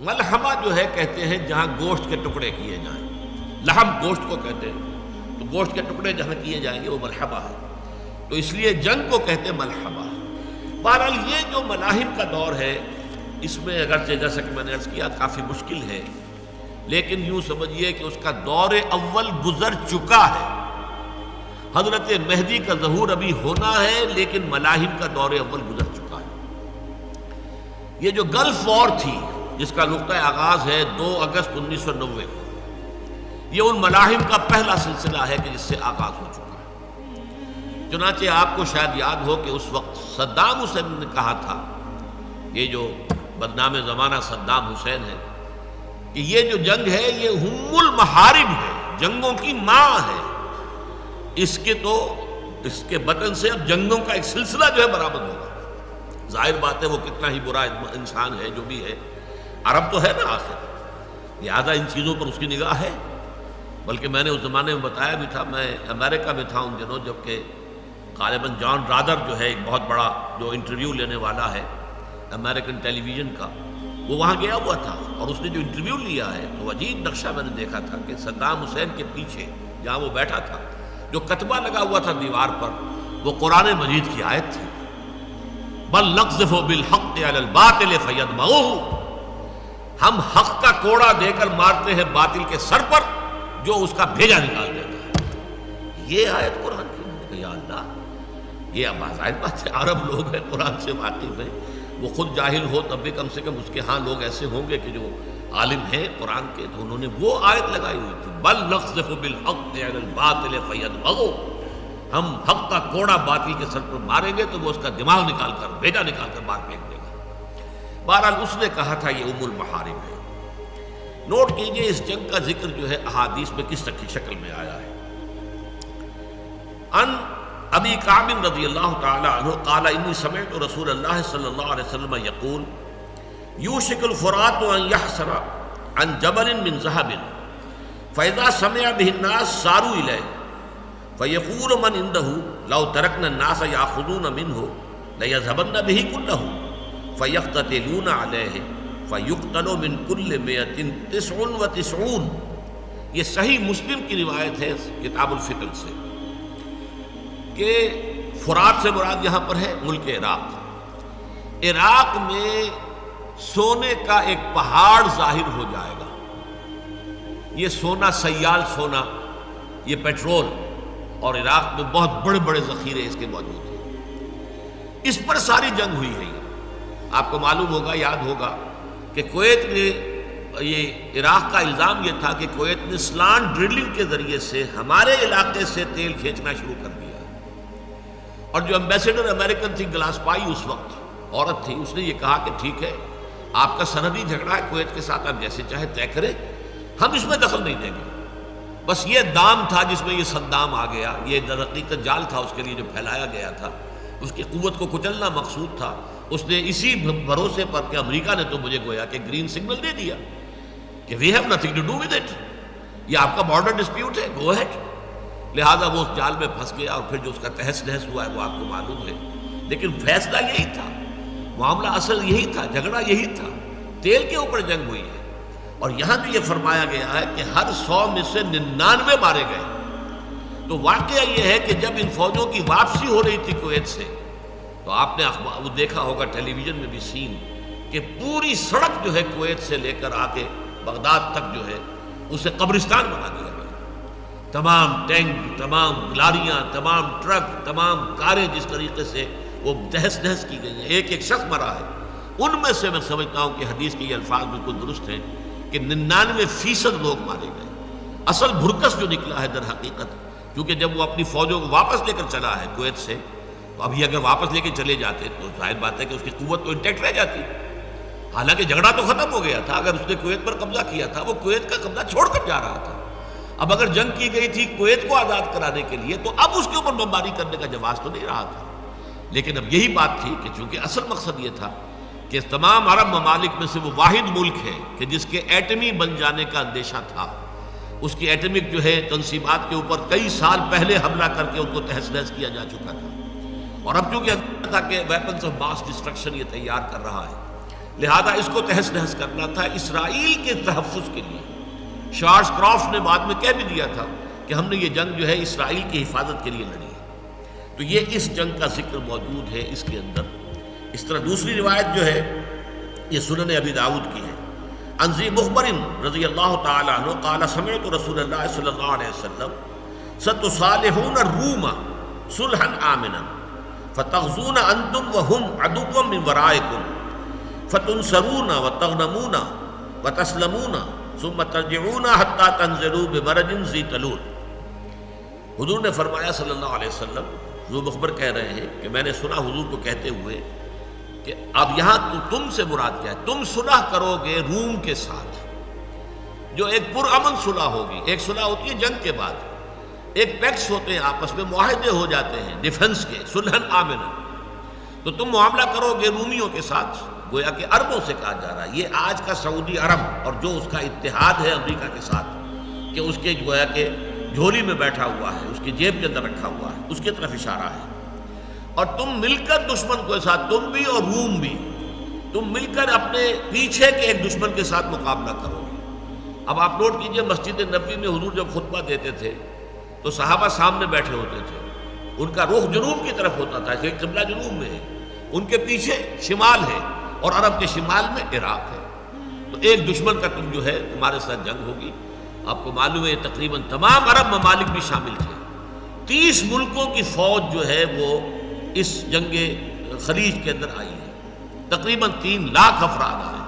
ملحمہ جو ہے کہتے ہیں جہاں گوشت کے ٹکڑے کیے جائیں، لحم گوشت کو کہتے ہیں، تو گوشت کے ٹکڑے جہاں کیے جائیں گے وہ ملحمہ ہے، تو اس لیے جنگ کو کہتے ہیں ملحمہ۔ بہرحال یہ جو ملاحم کا دور ہے اس میں اگرچہ جیسا کہ میں نے عرض کیا کافی مشکل ہے، لیکن یوں سمجھیے کہ اس کا دور اول گزر چکا ہے۔ حضرت مہدی کا ظہور ابھی ہونا ہے لیکن ملاحم کا دور اول گزر چکا ہے۔ یہ جو گلف وار تھی جس کا نقطہ آغاز ہے 2 اگست 1990 کو، یہ ان ملاحم کا پہلا سلسلہ ہے کہ جس سے آغاز ہو چکا ہے۔ چنانچہ آپ کو شاید یاد ہو کہ اس وقت صدام حسین نے کہا تھا، یہ جو بدنام زمانہ صدام حسین ہے، کہ یہ جو جنگ ہے یہ ہم المحارب ہے، جنگوں کی ماں ہے، اس کے بطن سے اب جنگوں کا ایک سلسلہ جو ہے برآمد ہوگا۔ ظاہر بات ہے وہ کتنا ہی برا انسان ہے جو بھی ہے، عرب تو ہے نا آخر، لہٰذا ان چیزوں پر اس کی نگاہ ہے۔ بلکہ میں نے اس زمانے میں بتایا بھی تھا، میں امریکہ میں تھا ان دنوں، جبکہ غالباً جان رادر جو ہے ایک بہت بڑا جو انٹرویو لینے والا ہے امریکن ٹیلی ویژن کا، وہ وہاں گیا ہوا تھا، اور اس نے جو انٹرویو لیا ہے تو عجیب نقشہ میں نے دیکھا تھا کہ صدام حسین کے پیچھے جہاں وہ بیٹھا تھا جو کتبہ لگا ہوا تھا دیوار پر، وہ قرآن مجید کی آیت تھی، بل نقذف بالحق علی الباطل فیدمغہ، ہم حق کا کوڑا دے کر مارتے ہیں باطل کے سر پر جو اس کا بھیجا نکال دیتا ہے۔ یہ آیت قرآن کی، یا اللہ، یہ اب ظاہر بات ہے عرب لوگ ہیں، قرآن سے واقف ہیں، وہ خود جاہل ہو تب بھی کم سے کم اس کے ہاں لوگ ایسے ہوں گے کہ جو عالم ہیں قرآن کے، تو انہوں نے وہ آیت لگائی ہوئی تھی، بل نقذف بالحق علی الباطل فیدمغہ، ہم حق کا کوڑا باطل کے سر پر ماریں گے تو وہ اس کا دماغ نکال کر، بھیجا نکال کر باہر پھینک دے گا۔ بہرحال اس نے کہا تھا یہ ام المحارب ہے۔ نوٹ کیجئے اس جنگ کا ذکر جو ہے احادیث میں کس شکل میں آیا ہے۔ ان ابی کعب رضی اللہ تعالی عنہ قال انی سمعت رسول اللہ صلی اللہ علیہ وسلم یقول یوشک الفرات ان یحسر عن جبل من ذهب فاذا سمع به الناس ساروا الیہ فیقول من عنده لو ترکنا الناس یاخذون منه لیذهبن به كله فیقتتلون علیہ فیقتل من کل 199۔ یہ صحیح مسلم کی روایت ہے کتاب الفتن سے، کہ فرات سے مراد یہاں پر ہے ملک عراق۔ عراق میں سونے کا ایک پہاڑ ظاہر ہو جائے گا، یہ سونا، سیال سونا، یہ پیٹرول، اور عراق میں بہت بڑے بڑے ذخیرے اس کے موجود ہیں۔ اس پر ساری جنگ ہوئی ہے۔ آپ کو معلوم ہوگا، یاد ہوگا کہ کویت نے، یہ عراق کا الزام یہ تھا کہ کویت نے سلانٹ ڈرلنگ کے ذریعے سے ہمارے علاقے سے تیل کھینچنا شروع کر دیا، اور جو ایمبیسیڈر امریکن تھی گلاسپائی اس وقت عورت تھی، اس نے یہ کہا کہ ٹھیک ہے، آپ کا سرحدی جھگڑا ہے کویت کے ساتھ، آپ جیسے چاہے طے کریں، ہم اس میں دخل نہیں دیں گے۔ بس یہ دام تھا جس میں یہ صدام آ گیا، یہ در حقیقت جال تھا اس کے لیے جو پھیلایا گیا تھا، اس کی قوت کو کچلنا مقصود تھا۔ اس نے اسی بھروسے پر کہ امریکہ نے تو مجھے گویا کہ گرین سگنل دے دیا کہ we have nothing to do with it, یہ آپ کا بارڈر ڈسپیوٹ ہے، گو ہیڈ، لہذا وہ اس جال میں پھنس گیا، اور پھر جو اس کا تہس نہس ہوا ہے وہ آپ کو معلوم ہے۔ لیکن فیصلہ یہی تھا، معاملہ اصل یہی تھا، جھگڑا یہی تھا، تیل کے اوپر جنگ ہوئی ہے۔ اور یہاں بھی یہ فرمایا گیا ہے کہ ہر 100 میں سے 99 مارے گئے۔ تو واقعہ یہ ہے کہ جب ان فوجوں کی واپسی ہو رہی تھی کویت سے، تو آپ نے وہ دیکھا ہوگا ٹیلی ویژن میں بھی سین، کہ پوری سڑک جو ہے کویت سے لے کر آ کے بغداد تک جو ہے اسے قبرستان بنا دیا گیا۔ تمام ٹینک، تمام لاریاں، تمام ٹرک، تمام کاریں جس طریقے سے وہ تہس نہس کی گئی ہیں، ایک ایک شخص مرا ہے۔ ان میں سے میں سمجھتا ہوں کہ حدیث کے یہ الفاظ بالکل درست ہیں کہ 99% لوگ مارے گئے۔ اصل بھرکس جو نکلا ہے در حقیقت، کیونکہ جب وہ اپنی فوجوں کو واپس لے کر چلا ہے کویت سے، تو ابھی اگر واپس لے کے چلے جاتے تو ظاہر بات ہے کہ اس کی قوت تو انٹیکٹ رہ جاتی، حالانکہ جھگڑا تو ختم ہو گیا تھا۔ اگر اس نے کویت پر قبضہ کیا تھا، وہ کویت کا قبضہ چھوڑ کر جا رہا تھا۔ اب اگر جنگ کی گئی تھی کویت کو آزاد کرانے کے لیے، تو اب اس کے اوپر بمباری کرنے کا جواز تو نہیں رہا تھا۔ لیکن اب یہی بات تھی کہ چونکہ اصل مقصد یہ تھا کہ تمام عرب ممالک میں سے وہ واحد ملک ہے کہ جس کے ایٹمی بن جانے کا اندیشہ تھا، اس کی ایٹمک جو ہے تنصیبات کے اوپر کئی سال پہلے حملہ کر کے ان کو تہس نہس کیا جا چکا تھا، اور اب چونکہ تھا کہ ویپنز آف ماس ڈسٹرکشن یہ تیار کر رہا ہے، لہذا اس کو تہس نہس کرنا تھا اسرائیل کے تحفظ کے لیے۔ چارلس کرافٹ نے بعد میں کہہ بھی دیا تھا کہ ہم نے یہ جنگ جو ہے اسرائیل کی حفاظت کے لیے لڑی ہے۔ تو یہ اس جنگ کا ذکر موجود ہے اس کے اندر۔ اس طرح دوسری روایت جو ہے یہ سنن ابی داؤد کی ہے، عن ذی مخبر رضی اللہ تعالی عنہ قال سمعت رسول اللہ صلی اللہ علیہ وسلم ستصالحون الروم صلحا آمنا فتغزون انتم وهم عدوا من ورائکم فتنصرون وتغنمون وتسلمون ثم ترجعون حتى تنزلوا بمرج ذی طلول۔ حضور نے فرمایا صلی اللہ علیہ وسلم، ذو مخبر کہہ رہے ہیں کہ میں نے سنا حضور کو کہتے ہوئے کہ اب یہاں تم سے مراد کیا ہے؟ تم صلح کرو گے روم کے ساتھ، جو ایک پرامن صلح ہوگی۔ ایک صلح ہوتی ہے جنگ کے بعد، ایک پیکٹس ہوتے ہیں آپس میں، معاہدے ہو جاتے ہیں ڈیفنس کے، صلحً آمنا۔ تو تم معاملہ کرو گے رومیوں کے ساتھ، گویا کہ عربوں سے کہا جا رہا ہے۔ یہ آج کا سعودی عرب اور جو اس کا اتحاد ہے امریکہ کے ساتھ، کہ اس کے گویا کہ جھولی میں بیٹھا ہوا ہے، اس کی جیب کے اندر رکھا ہوا ہے، اس کی طرف اشارہ ہے۔ اور تم مل کر دشمن کے ساتھ، تم بھی اور روم بھی، تم مل کر اپنے پیچھے کے ایک دشمن کے ساتھ مقابلہ کرو گے۔ اب آپ نوٹ کیجئے، مسجد نبوی میں حضور جب خطبہ دیتے تھے تو صحابہ سامنے بیٹھے ہوتے تھے، ان کا رخ جنوب کی طرف ہوتا تھا، کہ قبلہ جنوب میں ہے، ان کے پیچھے شمال ہے اور عرب کے شمال میں عراق ہے۔ تو ایک دشمن کا تم جو ہے تمہارے ساتھ جنگ ہوگی۔ آپ کو معلوم ہے تقریباً تمام عرب ممالک بھی شامل تھے، 30 ملکوں کی فوج جو ہے وہ اس جنگ خلیج کے اندر آئی ہے، تقریباً 3 لاکھ افراد آئے۔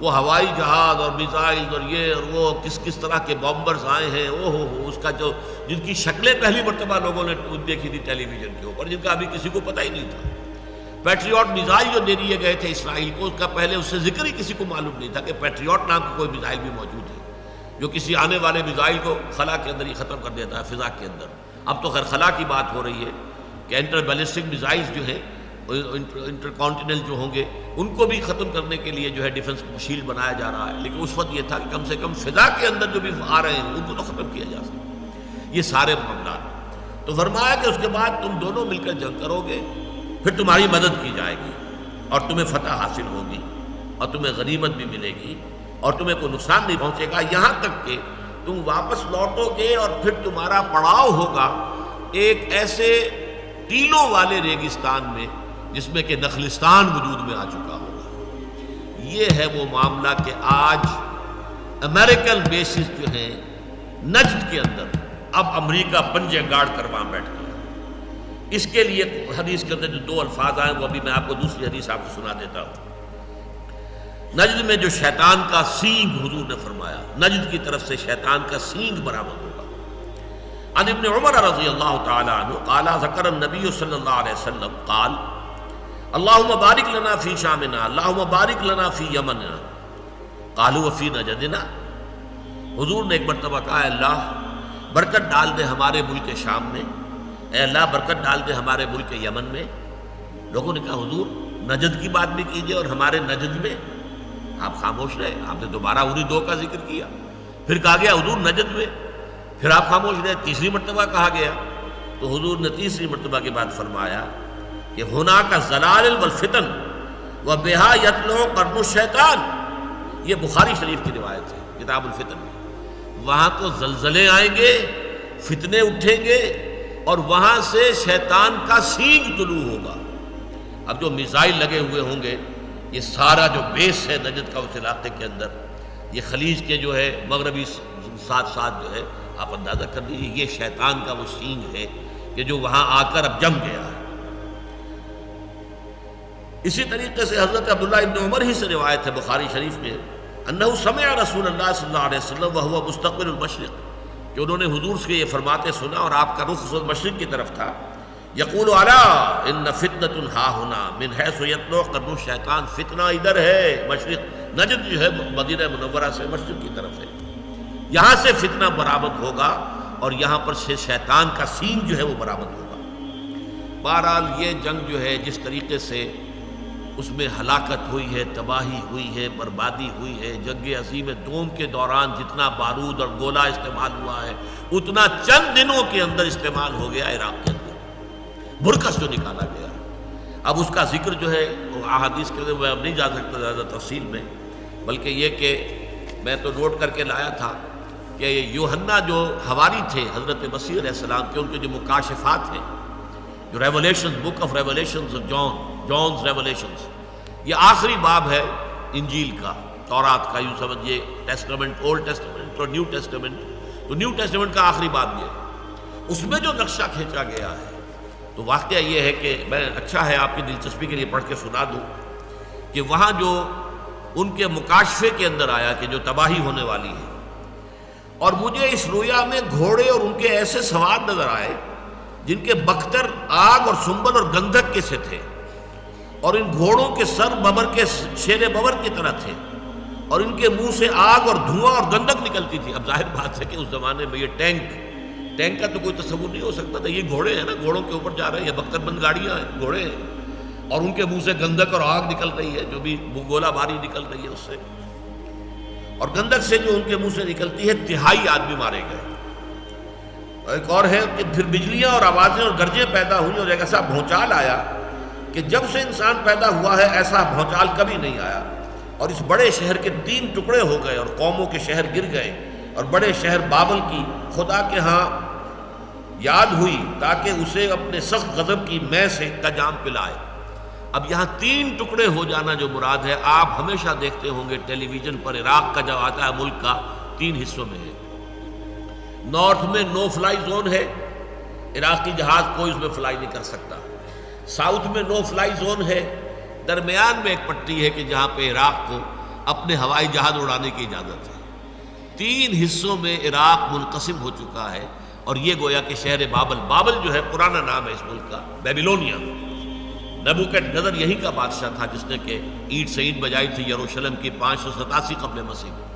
وہ ہوائی جہاز اور میزائل اور یہ اور وہ کس طرح کے بامبرز آئے ہیں، اس کا جو جن کی شکلیں پہلی مرتبہ لوگوں نے دیکھی تھی ٹیلی ویژن کے اوپر، جن کا ابھی کسی کو پتہ ہی نہیں تھا۔ پیٹریوٹ میزائل جو دے دیے گئے تھے اسرائیل کو، اس کا پہلے اس سے ذکر ہی کسی کو معلوم نہیں تھا کہ پیٹریوٹ نام کی کوئی میزائل بھی موجود ہے، جو کسی آنے والے میزائل کو خلا کے اندر ہی ختم کر دیتا ہے، فضا کے اندر۔ اب تو خیر خلا کی بات ہو رہی ہے کہ انٹر بیلسٹک میزائلز جو ہیں، انٹر کانٹیننٹل جو ہوں گے، ان کو بھی ختم کرنے کے لیے جو ہے ڈیفنس شیلڈ بنایا جا رہا ہے، لیکن اس وقت یہ تھا کہ کم سے کم فضا کے اندر جو بھی آ رہے ہیں ان کو تو ختم کیا جا سکے۔ یہ سارے معاملات۔ تو فرمایا کہ اس کے بعد تم دونوں مل کر جنگ کرو گے، پھر تمہاری مدد کی جائے گی اور تمہیں فتح حاصل ہوگی اور تمہیں غنیمت بھی ملے گی اور تمہیں کوئی نقصان نہیں پہنچے گا، یہاں تک کہ تم واپس لوٹو گے اور پھر تمہارا پڑاؤ ہوگا ایک ایسے ٹیلوں والے ریگستان میں جس میں کہ نخلستان وجود میں آ چکا ہوگا۔ یہ ہے وہ معاملہ کہ آج امریکن بیسز جو ہیں نجد کے اندر، اب امریکہ پنجے گاڑ کر وہاں بیٹھ گیا۔ اس کے لیے حدیث کے اندر جو 2 الفاظ آئے وہ ابھی میں آپ کو دوسری حدیث آپ کو سنا دیتا ہوں۔ نجد میں جو شیطان کا سینگ حضور نے فرمایا، نجد کی طرف سے شیطان کا سینگ برآمد ہوگا۔ عن ابن عمر رضی اللہ تعالی عنہ قال ذکر النبی صلی اللہ علیہ وسلم قال اللہم بارک لنا فی شامنا اللہم بارک لنا فی یمننا قالوا وفی نجدنا۔ حضور نے ایک مرتبہ کہا، اے اللہ برکت ڈال دے ہمارے ملک شام میں، اے اللہ برکت ڈال دے ہمارے ملک یمن میں۔ لوگوں نے کہا حضور نجد کی بات بھی کیجئے اور ہمارے نجد میں۔ آپ خاموش رہے، آپ نے دوبارہ انہی 2 کا ذکر کیا، پھر کہا گیا حضور نجد میں، پھر آپ خاموش رہے، تیسری مرتبہ کہا گیا تو حضور نے تیسری مرتبہ کے بعد فرمایا کہ ہونا کا زلازل والفتن وبہا یطلع قرن الشیطان۔ یہ بخاری شریف کی روایت ہے کتاب الفتن میں۔ وہاں تو زلزلے آئیں گے، فتنے اٹھیں گے اور وہاں سے شیطان کا سینگ طلوع ہوگا۔ اب جو میزائل لگے ہوئے ہوں گے، یہ سارا جو بیس ہے نجد کا اس علاقے کے اندر، یہ خلیج کے جو ہے مغربی ساتھ جو ہے، آپ اندازہ کر لیجیے یہ شیطان کا وہ سینگ ہے کہ جو وہاں آ کر اب جم گیا ہے۔ اسی طریقے سے حضرت عبداللہ ابن عمر ہی سے روایت ہے بخاری شریف میں، انہ سمع رسول اللہ صلی اللہ علیہ وسلم وہو مستقبل المشرق، کہ انہوں نے حضور سے یہ فرماتے سنا اور آپ کا رخ مشرق کی طرف تھا، یقول الا ان فتنۃ ہا ہنا من حیث یطلع قرن الشیطان، فتنہ ادھر ہے، مشرق نجد جو ہے مدینہ منورہ سے مشرق کی طرف ہے، یہاں سے فتنہ برآمد ہوگا اور یہاں پر سے شیطان کا سینگ جو ہے وہ برآمد ہوگا۔ بہرحال یہ جنگ جو ہے جس طریقے سے اس میں ہلاکت ہوئی ہے، تباہی ہوئی ہے، بربادی ہوئی ہے، جنگ عظیم دوم کے دوران جتنا بارود اور گولہ استعمال ہوا ہے اتنا چند دنوں کے اندر استعمال ہو گیا عراق کے اندر، برکس جو نکالا گیا۔ اب اس کا ذکر جو ہے تو احادیث کے اندر میں اب نہیں جا سکتا زیادہ تفصیل میں، بلکہ یہ کہ میں تو نوٹ کر کے لایا تھا کہ یوحنا جو حواری تھے حضرت مسیح علیہ السلام کے، ان کے جو مکاشفات ہیں، جو revelations, book of revelations of Jones revelations, یہ آخری باب ہے انجیل کا، تورات کا، یوں سمجھیے ٹیسٹمنٹ، اولڈ ٹیسٹمنٹ اور نیو ٹیسٹمنٹ، تو نیو ٹیسٹمنٹ کا آخری باب یہ ہے، اس میں جو نقشہ کھینچا گیا ہے، تو واقعہ یہ ہے کہ میں اچھا ہے آپ کی دلچسپی کے لیے پڑھ کے سنا دوں کہ وہاں جو ان کے مکاشفے کے اندر آیا کہ جو تباہی ہونے والی ہے، اور مجھے اس رویا میں گھوڑے اور ان کے ایسے سوار نظر آئے جن کے بختر آگ اور سنبل اور گندھک کے سے تھے، اور ان گھوڑوں کے سر ببر کے شیر ببر کی طرح تھے، اور ان کے منہ سے آگ اور دھواں اور گندھک نکلتی تھی۔ اب ظاہر بات ہے کہ اس زمانے میں یہ ٹینک کا تو کوئی تصور نہیں ہو سکتا تھا، یہ گھوڑے ہیں نا، گھوڑوں کے اوپر جا رہے ہیں، یہ بختر بند گاڑیاں ہیں، گھوڑے ہیں، اور ان کے منہ سے گندھک اور آگ نکل رہی ہے، جو بھی گولہ باری نکل رہی ہے اس سے، اور گندھک سے جو ان کے منہ سے نکلتی ہے، تہائی آدمی مارے گئے۔ ایک اور ہے کہ پھر بجلیاں اور آوازیں اور گرجیں پیدا ہوئیں، اور ایک ایسا بھونچال آیا کہ جب سے انسان پیدا ہوا ہے ایسا بھونچال کبھی نہیں آیا، اور اس بڑے شہر کے 3 ٹکڑے ہو گئے، اور قوموں کے شہر گر گئے، اور بڑے شہر بابل کی خدا کے ہاں یاد ہوئی تاکہ اسے اپنے سخت غضب کی مے سے کا جام پلائے۔ اب یہاں 3 ٹکڑے ہو جانا جو مراد ہے، آپ ہمیشہ دیکھتے ہوں گے ٹیلی ویژن پر، عراق کا جب آتا ہے ملک کا 3 حصوں میں ہے۔ نارتھ میں نو فلائی زون ہے، عراقی جہاز کوئی اس میں فلائی نہیں کر سکتا۔ ساؤتھ میں نو فلائی زون ہے، درمیان میں ایک پٹی ہے کہ جہاں پہ عراق کو اپنے ہوائی جہاز اڑانے کی اجازت ہے۔ 3 حصوں میں عراق منقسم ہو چکا ہے، اور یہ گویا کہ شہر بابل جو ہے پرانا نام ہے اس ملک کا، بیبیلونیا، نبوکڈ نظر یہی کا بادشاہ تھا جس نے کہ اینٹ سے اینٹ بجائی تھی یروشلم کی 587 قبل مسیح میں۔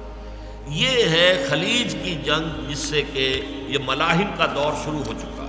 یہ ہے خلیج کی جنگ، جس سے کہ یہ ملاحم کا دور شروع ہو چکا۔